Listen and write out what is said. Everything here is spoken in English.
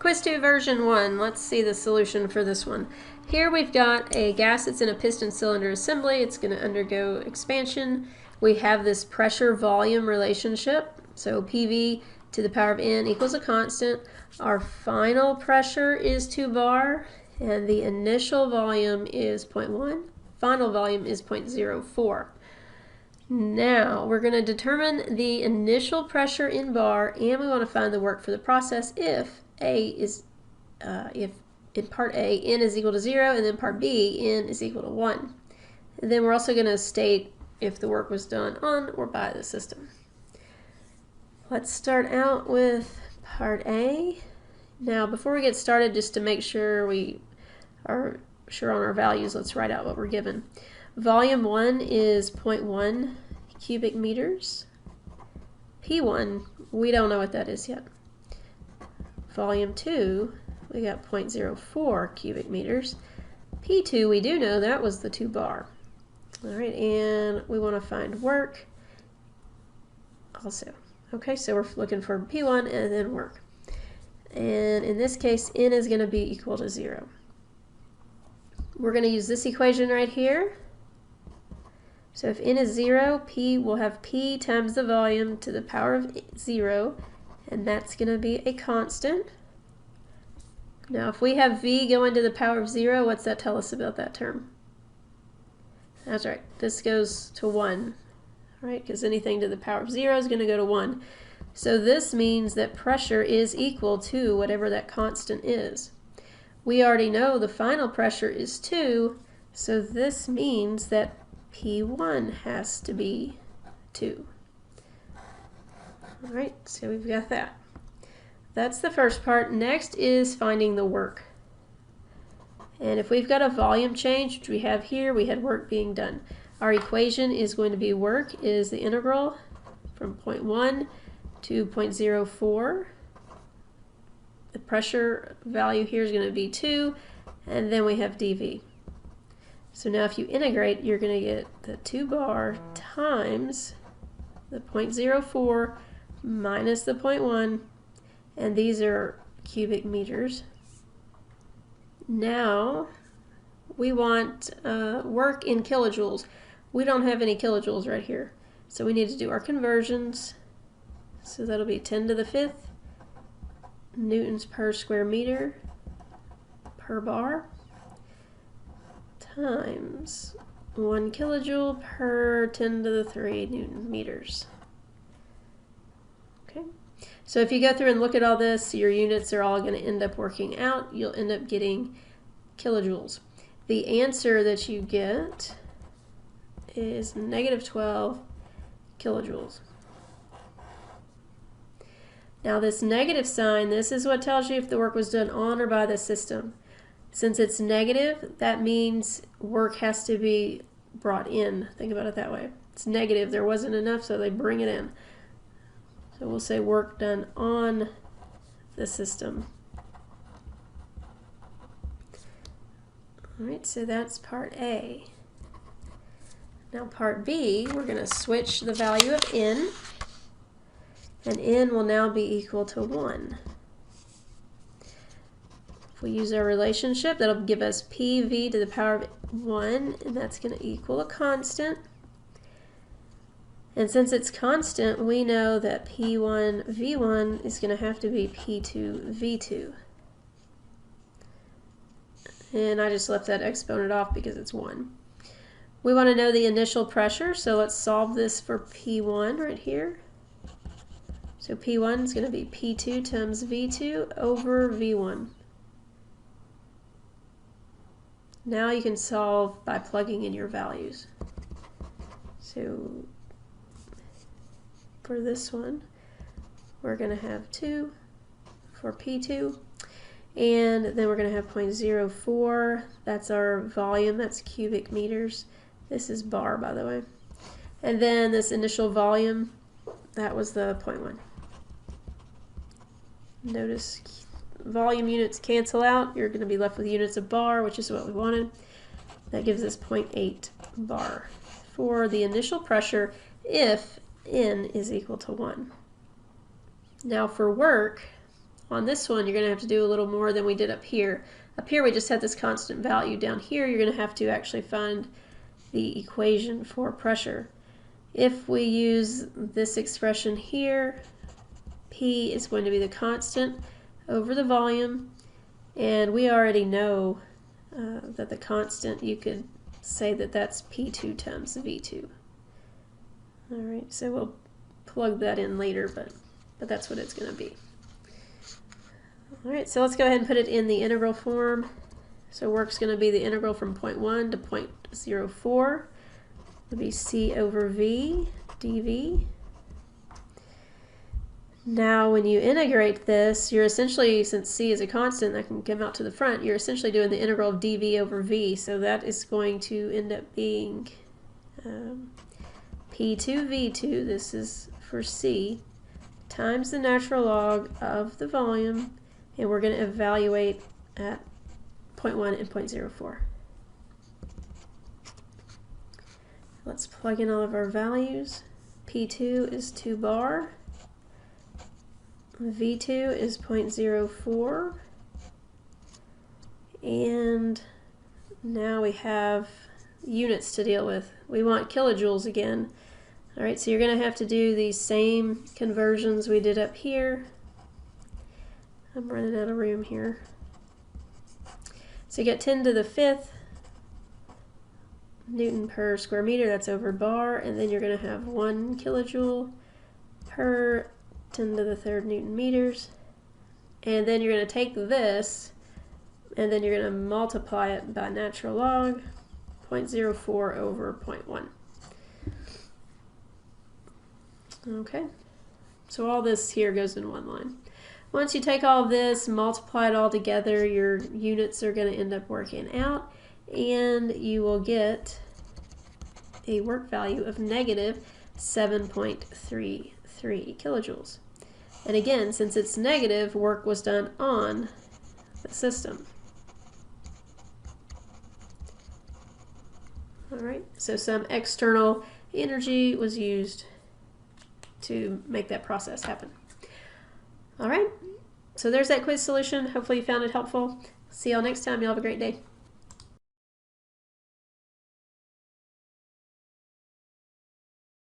Quiz 2 version 1. Let's see the solution for this one. Here we've got a gas that's in a piston cylinder assembly. It's going to undergo expansion. We have this pressure-volume relationship. So PV to the power of N equals a constant. Our final pressure is 2 bar, and the initial volume is 0.1. Final volume is 0.04. Now we're going to determine the initial pressure in bar, and we want to find the work for the process if if in part A N is equal to 0, and then part B N is equal to 1. And then we're also going to state if the work was done on or by the system. Let's start out with part A. Now before we get started, just to make sure we are sure on our values, let's write out what we're given. Volume 1 is 0.1 cubic meters. P1, we don't know what that is yet. Volume 2, we got 0.04 cubic meters. P2, we do know that was the 2 bar. All right, and we want to find work also. Okay, so we're looking for P1 and then work. And in this case, N is going to be equal to 0. We're going to use this equation right here. So if N is 0, P will have P times the volume to the power of 0, and that's going to be a constant. Now if we have V going to the power of 0, what's that tell us about that term? That's right, this goes to 1, right? Because anything to the power of 0 is going to go to 1. So this means that pressure is equal to whatever that constant is. We already know the final pressure is 2, so this means that P1 has to be 2. All right, so we've got that. That's the first part. Next is finding the work. And if we've got a volume change, which we have here, we had work being done. Our equation is going to be work is the integral from 0.1 to 0.04. The pressure value here is going to be 2, and then we have dV. So now if you integrate, you're going to get the 2 bar times the 0.04 minus the 0.1, and these are cubic meters. Now we want work in kilojoules. We don't have any kilojoules right here, so we need to do our conversions. So that'll be 10 to the 5th newtons per square meter per bar times 1 kilojoule per 10 to the 3 newton meters. Okay, so if you go through and look at all this, your units are all going to end up working out. You'll end up getting kilojoules. The answer that you get is -12 kilojoules. Now this negative sign, this is what tells you if the work was done on or by the system. Since it's negative, that means work has to be brought in. Think about it that way. It's negative, there wasn't enough, so they bring it in. So we'll say work done on the system. All right, so that's part A. Now part B, we're going to switch the value of N, and N will now be equal to 1. If we use our relationship, that'll give us PV to the power of 1, and that's going to equal a constant. And since it's constant, we know that P1 V1 is going to have to be P2 V2. And I just left that exponent off because it's 1. We want to know the initial pressure, so let's solve this for P1 right here. So P1 is going to be P2 times V2 over V1. Now you can solve by plugging in your values. So for this one, we're going to have 2 for P2, and then we're going to have 0.04. That's our volume, that's cubic meters. This is bar, by the way. And then this initial volume, that was the 0.1. Notice volume units cancel out. You're going to be left with units of bar, which is what we wanted. That gives us 0.8 bar for the initial pressure if N is equal to 1. Now for work, On this one, you're going to have to do a little more than we did up here. Up here, we just had this constant value. Down here, you're going to have to actually find the equation for pressure. If we use this expression here, P is going to be the constant over the volume, and we already know that the constant, you could say that that's P2 times V2. All right, so we'll plug that in later, but that's what it's going to be. All right, so let's go ahead and put it in the integral form. So work's going to be the integral from 0.1 to 0.04. It'll be C over V dV. Now when you integrate this, you're essentially, since C is a constant that can come out to the front, you're essentially doing the integral of dV over V. So that is going to end up being P2V2, this is for C, times the natural log of the volume, and we're going to evaluate at 0.1 and 0.04. Let's plug in all of our values. P2 is 2 bar. V2 is 0.04. And now we have units to deal with. We want kilojoules again. All right, so you're going to have to do these same conversions we did up here. I'm running out of room here. So you get 10 to the 5th Newton per square meter, that's over bar, and then you're going to have 1 kilojoule per 10 to the 3rd Newton meters. And then you're going to take this, and then you're going to multiply it by natural log, 0.04 over 0.1. Okay, so all this here goes in one line. Once you take all of this, multiply it all together, your units are going to end up working out, and you will get a work value of negative 7.33 kilojoules. And again, since it's negative, work was done on the system. All right, so some external energy was used to make that process happen. All right, so there's that quiz solution. Hopefully you found it helpful. See y'all next time. Y'all have a great day.